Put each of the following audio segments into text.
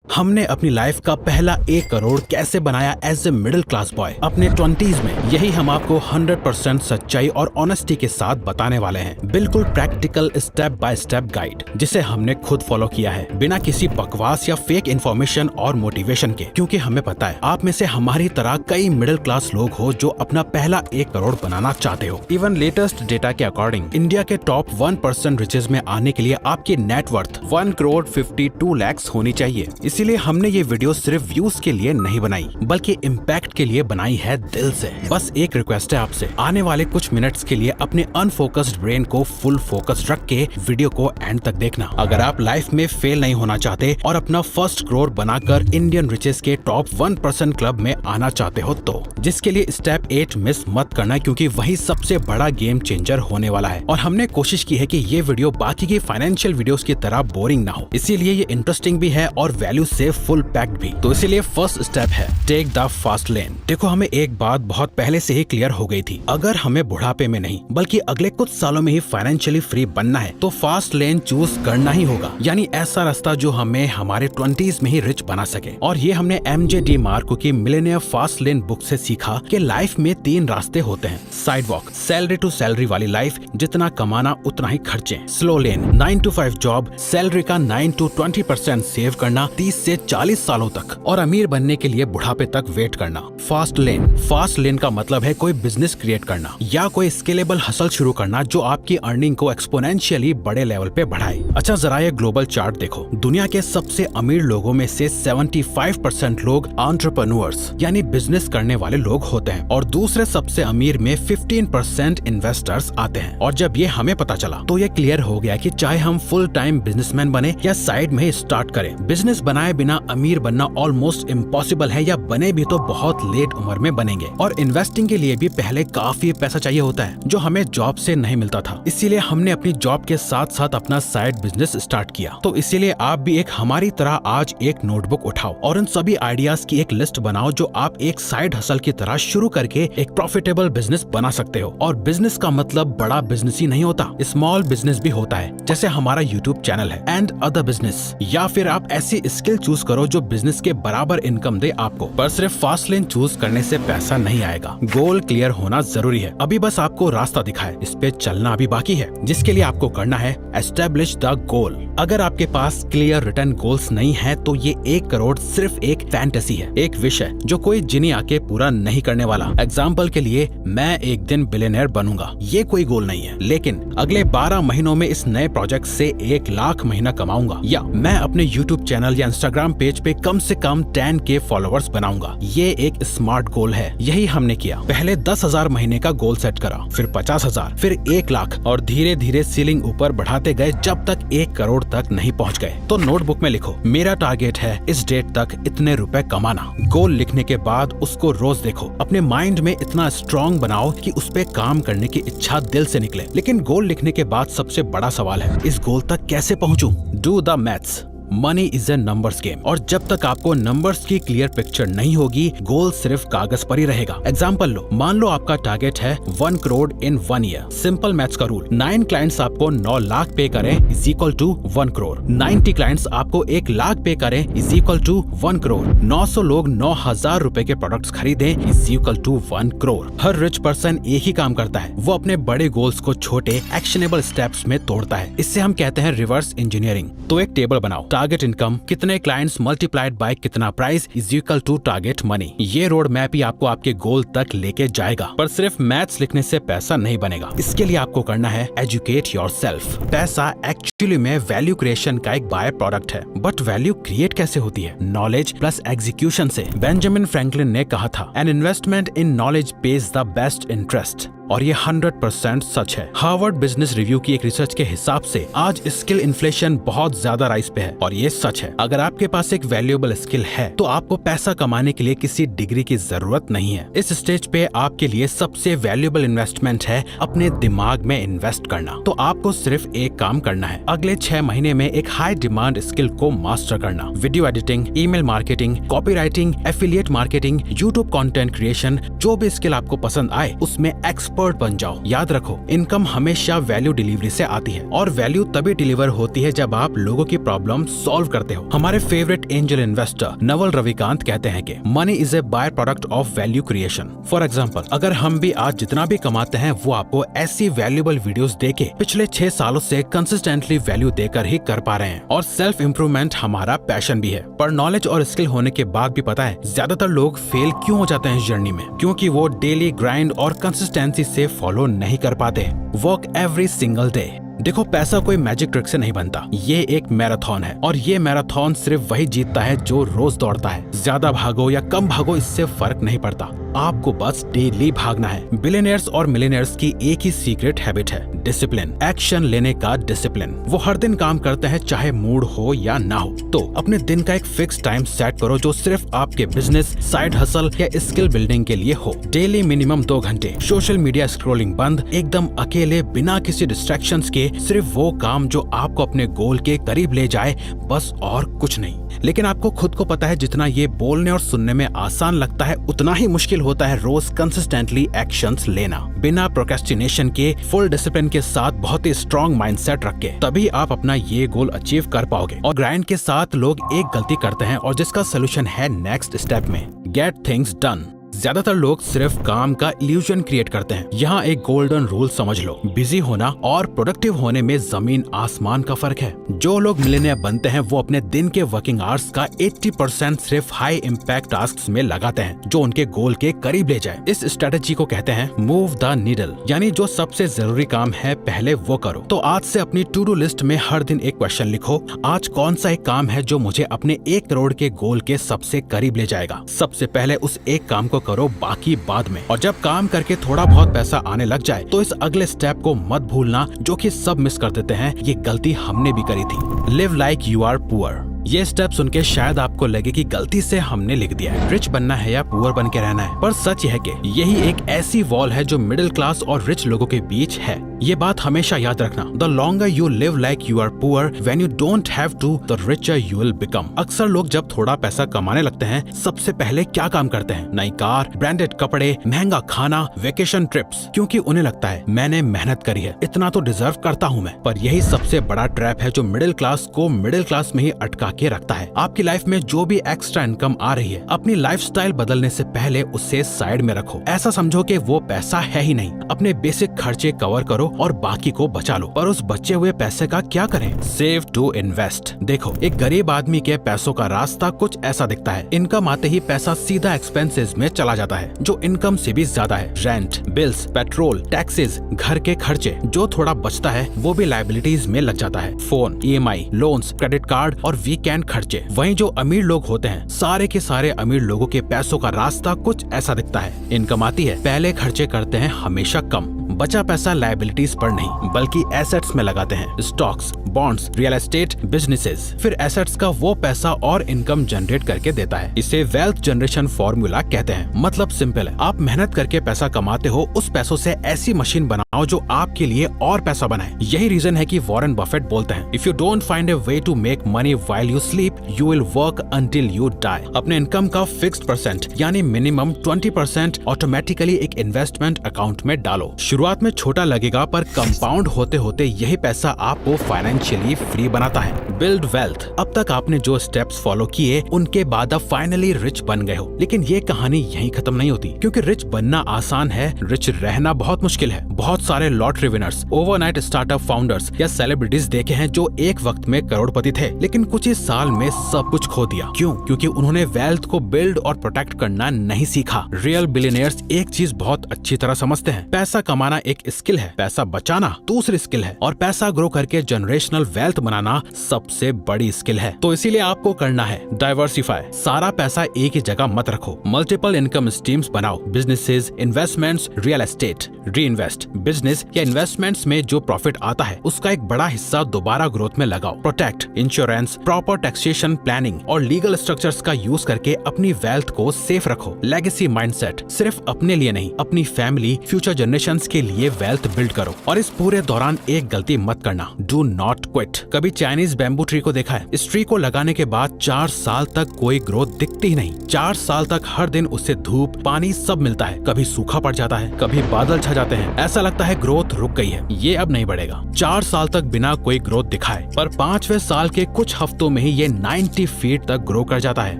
हमने अपनी लाइफ का पहला 1 करोड़ कैसे बनाया as a middle class boy अपने 20s में, यही हम आपको 100% सच्चाई और ऑनेस्टी के साथ बताने वाले हैं। बिल्कुल practical step by step guide जिसे हमने खुद फॉलो किया है, बिना किसी बकवास या फेक इन्फॉर्मेशन और मोटिवेशन के, क्योंकि हमें पता है आप में से हमारी तरह कई मिडिल क्लास लोग हो जो अपना पहला 1 करोड़ बनाना चाहते हो। इवन लेटेस्ट डेटा के अकॉर्डिंग इंडिया के टॉप 1% रिचेज में आने के लिए आपकी नेटवर्थ 1 करोड़ 52 लाख होनी चाहिए। इसीलिए हमने ये वीडियो सिर्फ व्यूज के लिए नहीं बनाई, बल्कि इम्पैक्ट के लिए बनाई है दिल से। बस एक रिक्वेस्ट है आपसे, आने वाले कुछ मिनट्स के लिए अपने अनफोकस्ड ब्रेन को फुल फोकस रख के वीडियो को एंड तक देखना। अगर आप लाइफ में फेल नहीं होना चाहते और अपना फर्स्ट करोड़ बनाकर इंडियन रिचेस के टॉप 1% क्लब में आना चाहते हो तो, जिसके लिए स्टेप 8 मिस मत करना, क्योंकि वही सबसे बड़ा गेम चेंजर होने वाला है। और हमने कोशिश की है कि ये वीडियो बाकी की फाइनेंशियल वीडियोस की तरह बोरिंग ना हो, इसीलिए ये इंटरेस्टिंग भी है और वैल्यू से फुल पैक्ड भी। तो इसीलिए फर्स्ट स्टेप है टेक द फास्ट लेन। देखो, हमें एक बात बहुत पहले से ही क्लियर हो गई थी, अगर हमें बुढ़ापे में नहीं बल्कि अगले कुछ सालों में ही फाइनेंशियली फ्री बनना है तो फास्ट लेन चूज करना ही होगा, यानी ऐसा रास्ता जो हमें हमारे 20s में ही रिच बना सके। और ये हमने MJ DeMarco की मिलियनियर फास्ट लेन बुक से सीखा कि लाइफ में 3 रास्ते होते हैं। Sidewalk, salary to salary वाली लाइफ, जितना कमाना उतना ही खर्चे। Slow lane, 9 to 5 job, salary का 9 to 20% सेव करना 30 से 40 सालों तक, और अमीर बनने के लिए बुढ़ापे तक वेट करना। फास्ट लेन का मतलब है कोई बिजनेस क्रिएट करना या कोई स्केलेबल हसल शुरू करना जो आपकी अर्निंग को एक्सपोनेंशियली बड़े लेवल पे बढ़ाए। अच्छा, जरा ये ग्लोबल चार्ट देखो। दुनिया के सबसे अमीर लोगों में से 75% लोग एंटरप्रेन्योर्स यानी बिजनेस करने वाले लोग होते हैं, और दूसरे सबसे अमीर में 15% इन्वेस्टर्स आते हैं। और जब ये हमें पता चला तो ये क्लियर हो गया कि चाहे हम फुल टाइम बिजनेसमैन बने या साइड में स्टार्ट करें, बिजनेस बनाए बिना अमीर बनना ऑलमोस्ट इम्पॉसिबल है, या बने भी तो बहुत लेट उम्र में बनेंगे। और इन्वेस्टिंग के लिए भी पहले काफी पैसा चाहिए होता है जो हमें जॉब से नहीं मिलता था, इसीलिए हमने अपनी जॉब के साथ साथ अपना साइड बिजनेस स्टार्ट किया। तो इसीलिए आप भी एक हमारी तरह आज एक नोटबुक उठाओ और उन सभी आइडियाज की एक लिस्ट बनाओ जो आप एक साइड हसल की तरह शुरू करके एक प्रॉफिटेबल बिजनेस बना सकते हो। और बिजनेस का मतलब बड़ा बिजनेस ही नहीं होता, स्मॉल बिजनेस भी होता है, जैसे हमारा यूट्यूब चैनल है एंड अदर बिजनेस। या फिर आप ऐसी स्किल चूज करो जो बिजनेस के बराबर इनकम दे आपको। पर सिर्फ फास्ट लेन चूज करने से पैसा नहीं आएगा, गोल क्लियर होना जरूरी है। अभी बस आपको रास्ता दिखा है, इस पे चलना अभी बाकी है, जिसके लिए आपको करना है एस्टेब्लिश द गोल। अगर आपके पास क्लियर रिटर्न गोल्स नहीं है तो ये 1 करोड़ सिर्फ एक फैंटेसी है, एक विश है जो कोई जिनी आके पूरा नहीं करने वाला। एग्जाम्पल के लिए, मैं एक दिन बिलियनर बनूंगा, ये कोई गोल नहीं है, लेकिन अगले 12 महीनों में इस नए प्रोजेक्ट से 1 लाख महीना कमाऊंगा, या मैं अपने यूट्यूब चैनल या इंस्टाग्राम पेज पे कम से कम 10K फॉलोअर्स बनाऊंगा। ये एक स्मार्ट गोल है, यही हमने किया। पहले 10,000 महीने का गोल सेट करा, फिर 50,000, फिर 1 लाख, और धीरे धीरे सीलिंग ऊपर बढ़ाते गए जब तक 1 करोड़ तक नहीं पहुंच गए। तो नोटबुक में लिखो, मेरा टारगेट है इस डेट तक इतने रुपए कमाना। गोल लिखने के बाद उसको रोज देखो, अपने माइंड में इतना स्ट्रॉन्ग बनाओ कि उस पे काम करने की इच्छा दिल से निकले। लेकिन गोल लिखने के बाद सबसे बड़ा सवाल है, इस गोल तक कैसे पहुंचूं? Do the maths. Money is a numbers game, और जब तक आपको नंबर्स की क्लियर पिक्चर नहीं होगी, गोल सिर्फ कागज पर ही रहेगा। एग्जांपल लो, मान लो आपका टारगेट है 1 crore in 1 year. Simple maths का रूल, 9 क्लाइंट्स आपको 9 लाख पे करें is equal to 1 crore. 90 clients आपको 1 लाख पे करें इज इक्वल टू 1 करोड़। 900 लोग 9,000 रुपए के प्रोडक्ट्स खरीदें इज इक्वल टू 1 करोड़। हर रिच पर्सन एक ही काम करता है, वो अपने बड़े गोल्स को छोटे एक्शनेबल स्टेप्स में तोड़ता है। इससे हम कहते हैं रिवर्स इंजीनियरिंग। तो एक टेबल बनाओ, टारगेट इनकम, कितने क्लाइंट्स मल्टीप्लाइड बाय कितना price is equal to target money. ये रोड मैप ही आपको आपके गोल तक लेके जाएगा। पर सिर्फ मैथ्स लिखने से पैसा नहीं बनेगा, इसके लिए आपको करना है एजुकेट योरसेल्फ। पैसा एक्चुअली में वैल्यू क्रिएशन का एक बाय प्रोडक्ट है, बट वैल्यू क्रिएट कैसे होती है? नॉलेज प्लस एग्जीक्यूशन से। बेंजामिन फ्रैंकलिन ने कहा था, an investment in knowledge page the best interest, और ये 100% सच है। हार्वर्ड बिजनेस रिव्यू की एक रिसर्च के हिसाब से आज स्किल इन्फ्लेशन बहुत ज्यादा राइज पे है, और ये सच है। अगर आपके पास एक वैल्यूएबल स्किल है तो आपको पैसा कमाने के लिए किसी डिग्री की जरूरत नहीं है। इस स्टेज पे आपके लिए सबसे वैल्यूएबल इन्वेस्टमेंट है अपने दिमाग में इन्वेस्ट करना। तो आपको सिर्फ एक काम करना है, अगले 6 महीने में एक हाई डिमांड स्किल को मास्टर करना। Video editing, email marketing, copywriting, affiliate marketing, YouTube content creation, जो भी स्किल आपको पसंद आए उसमें एक्सपर्ट एक्सपर्ट बन जाओ। याद रखो, इनकम हमेशा वैल्यू डिलीवरी से आती है और वैल्यू तभी डिलीवर होती है जब आप लोगों की प्रॉब्लम सॉल्व करते हो। हमारे favourite angel investor Naval Ravikant कहते हैं कि money is A by product of value creation. For example, अगर हम भी आज जितना भी कमाते हैं वो आपको ऐसी वैल्यूएबल वीडियोस देके पिछले 6 सालों से कंसिस्टेंटली वैल्यू देकर ही कर पा रहे हैं। और सेल्फ इम्प्रूवमेंट हमारा पैशन भी है। पर नॉलेज और स्किल होने के बाद भी पता है ज्यादातर लोग फेल क्यों हो जाते हैं इस जर्नी में? क्योंकि वो डेली ग्राइंड और कंसिस्टेंसी से फॉलो नहीं कर पाते। Work every single day. देखो, पैसा कोई मैजिक ट्रिक से नहीं बनता, ये एक मैराथन है और ये मैराथन सिर्फ वही जीतता है जो रोज दौड़ता है। ज्यादा भागो या कम भागो, इससे फर्क नहीं पड़ता, आपको बस डेली भागना है। बिलियनियर्स और मिलियनियर्स की एक ही सीक्रेट हैबिट है, डिसिप्लिन, एक्शन लेने का डिसिप्लिन। वो हर दिन काम करते हैं चाहे मूड हो या ना हो। तो अपने दिन का एक फिक्स टाइम सेट करो जो सिर्फ आपके बिजनेस, साइड हसल या स्किल बिल्डिंग के लिए हो। डेली मिनिमम 2 घंटे सोशल मीडिया स्क्रॉलिंग बंद, एकदम अकेले बिना किसी डिस्ट्रैक्शंस के, सिर्फ वो काम जो आपको अपने गोल के करीब ले जाए, बस और कुछ नहीं। लेकिन आपको खुद को पता है जितना ये बोलने और सुनने में आसान लगता है उतना ही मुश्किल होता है रोज कंसिस्टेंटली एक्शंस लेना। बिना प्रोक्रेस्टिनेशन के, फुल डिसिप्लिन के साथ, बहुत ही स्ट्रॉन्ग माइंडसेट रख के, तभी आप अपना ये गोल अचीव कर पाओगे। और ग्राइंड के साथ लोग एक गलती करते हैं और जिसका सोल्यूशन है नेक्स्ट स्टेप में, गेट थिंग्स डन। ज्यादातर लोग सिर्फ काम का इल्यूजन क्रिएट करते हैं। यहाँ एक गोल्डन रूल समझ लो, बिजी होना और प्रोडक्टिव होने में जमीन आसमान का फर्क है। जो लोग मिलियनेयर बनते हैं वो अपने दिन के वर्किंग आवर्स का 80% सिर्फ हाई इम्पैक्ट टास्क्स में लगाते हैं जो उनके गोल के करीब ले जाए। इस स्ट्रेटेजी को कहते हैं मूव द नीडल, यानी जो सबसे जरूरी काम है पहले वो करो। तो आज से अपनी टू डू लिस्ट में हर दिन एक क्वेश्चन लिखो, आज कौन सा एक काम है जो मुझे अपने 1 करोड़ के गोल के सबसे करीब ले जाएगा। सबसे पहले उस एक काम को करो, बाकी बाद में। और जब काम करके थोड़ा बहुत पैसा आने लग जाए तो इस अगले स्टेप को मत भूलना, जो कि सब मिस कर देते हैं। ये गलती हमने भी करी थी। Live like you are poor. ये स्टेप सुन के शायद आपको लगे कि गलती से हमने लिख दिया है, रिच बनना है या पुअर बन के रहना है। पर सच यह है कि यही एक ऐसी वॉल है जो मिडिल क्लास और रिच लोगों के बीच है। ये बात हमेशा याद रखना, the longer you live like you are poor, when you don't have to, the richer you will become. अक्सर लोग जब थोड़ा पैसा कमाने लगते हैं सबसे पहले क्या काम करते हैं? नई कार, ब्रांडेड कपड़े, महंगा खाना, वेकेशन ट्रिप्स, क्योंकि उन्हें लगता है मैंने मेहनत करी है, इतना तो डिजर्व करता हूँ मैं। पर यही सबसे बड़ा ट्रैप है जो मिडिल क्लास को मिडिल क्लास में ही अटका के रखता है। आपकी लाइफ में जो भी एक्स्ट्रा इनकम आ रही है, अपनी लाइफस्टाइल बदलने से पहले उसे साइड में रखो। ऐसा समझो कि वो पैसा है ही नहीं। अपने बेसिक खर्चे कवर करो और बाकी को बचा लो। पर उस बचे हुए पैसे का क्या करें? Save to invest. देखो, एक गरीब आदमी के पैसों का रास्ता कुछ ऐसा दिखता है। इनकम आते ही पैसा सीधा एक्सपेंसेस में चला जाता है जो इनकम से भी ज्यादा है। रेंट, बिल्स, पेट्रोल, टैक्सेस, घर के खर्चे। जो थोड़ा बचता है वो भी लायबिलिटीज में लग जाता है। Phone, EMI, loans, credit card और वीकेंड खर्चे। वहीं जो अमीर लोग होते हैं, सारे के सारे अमीर लोगों के पैसों का रास्ता कुछ ऐसा दिखता है। इनकम आती है, पहले खर्चे करते हैं हमेशा कम। बचा पैसा लायबिलिटीज पर नहीं बल्कि एसेट्स में लगाते हैं, stocks, bonds, real estate, businesses. फिर एसेट्स का वो पैसा और इनकम जनरेट करके देता है। इसे वेल्थ जनरेशन फॉर्मूला कहते हैं। मतलब सिंपल है, आप मेहनत करके पैसा कमाते हो, उस पैसों से ऐसी मशीन बनाओ जो आपके लिए और पैसा बनाए। यही रीजन है कि वॉरेन बफेट बोलते हैं, if you don't find a way to make money while you sleep, you will work until you die. अपने इनकम का फिक्स्ड परसेंट यानी मिनिमम 20% ऑटोमेटिकली एक इन्वेस्टमेंट अकाउंट में डालो। शुरुआत में छोटा लगेगा पर कंपाउंड होते होते यही पैसा आपको फाइनेंशियली फ्री बनाता है। Build wealth. अब तक आपने जो स्टेप्स फॉलो किए उनके बाद अब फाइनली रिच बन गए हो। लेकिन ये कहानी यहीं खत्म नहीं होती, क्योंकि रिच बनना आसान है, रिच रहना बहुत मुश्किल है। बहुत सारे lottery winners, overnight startup founders या सेलिब्रिटीज देखे हैं जो एक वक्त में करोड़पति थे लेकिन कुछ ही साल में सब कुछ खो दिया। क्यों? क्योंकि उन्होंने वेल्थ को बिल्ड और प्रोटेक्ट करना नहीं सीखा। रियल बिलियनियर्स एक चीज बहुत अच्छी तरह समझते हैं, पैसा कमाना एक स्किल है, पैसा बचाना दूसरी स्किल है और पैसा ग्रो करके जनरेशनल वेल्थ बनाना सबसे बड़ी स्किल है। तो इसीलिए आपको करना है डाइवर्सिफाई। सारा पैसा एक ही जगह मत रखो, मल्टीपल इनकम स्ट्रीम्स बनाओ। बिजनेसेस, इन्वेस्टमेंट्स, रियल एस्टेट, री इन्वेस्ट। बिजनेस या इन्वेस्टमेंट्स में जो प्रॉफिट आता है उसका एक बड़ा हिस्सा दोबारा ग्रोथ में लगाओ। Protect, insurance, proper taxation planning और लीगल स्ट्रक्चर्स का यूज करके अपनी वेल्थ को सेफ रखो। लेगेसी माइंडसेट, सिर्फ अपने लिए नहीं, अपनी फैमिली, फ्यूचर जनरेशंस के लिए वेल्थ बिल्ड करो। और इस पूरे दौरान एक गलती मत करना, डू नॉट क्विट। कभी चाइनीज बैम्बू ट्री को देखा है? इस ट्री को लगाने के बाद 4 साल तक कोई ग्रोथ दिखती ही नहीं। 4 साल तक हर दिन उससे धूप, पानी सब मिलता है। कभी सूखा पड़ जाता है, कभी बादल छा जाते हैं, ऐसा लगता है ग्रोथ रुक गई है, ये अब नहीं बढ़ेगा। 4 साल तक बिना कोई ग्रोथ दिखाए, पर 5वें साल के कुछ हफ्तों में ही ये 90 फीट तक ग्रो कर जाता है।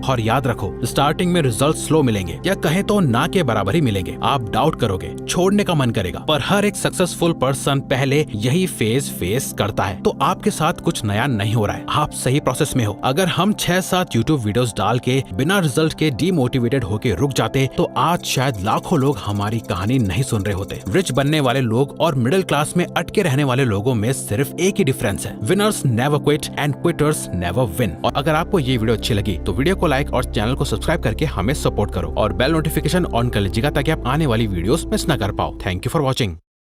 और याद रखो, स्टार्टिंग में रिजल्ट स्लो मिलेंगे, या कहें तो ना के बराबर ही मिलेंगे। आप डाउट करोगे, छोड़ने का मन करेगा, पर हर एक सक्सेसफुल पर्सन पहले यही फेज फेस करता है। तो आपके साथ कुछ नया नहीं हो रहा है, आप सही प्रोसेस में हो। अगर हम 6-7 यूट्यूब वीडियोस डाल के बिना रिजल्ट के डीमोटिवेटेड होके रुक जाते, तो आज शायद लाखों लोग हमारी कहानी नहीं सुन रहे होते। रिच बनने वाले लोग और मिडिल क्लास में अटके रहने वाले लोगों में सिर्फ एक ही डिफरेंस है, winners never quit and quitters never win. और अगर आपको ये वीडियो अच्छी लगी तो वीडियो को लाइक और चैनल को सब्सक्राइब करके हमें सपोर्ट करो और बेल नोटिफिकेशन ऑन कर लीजिएगा, ताकि आप आने वाली वीडियोस मिस ना कर पाओ। Thank you for watching.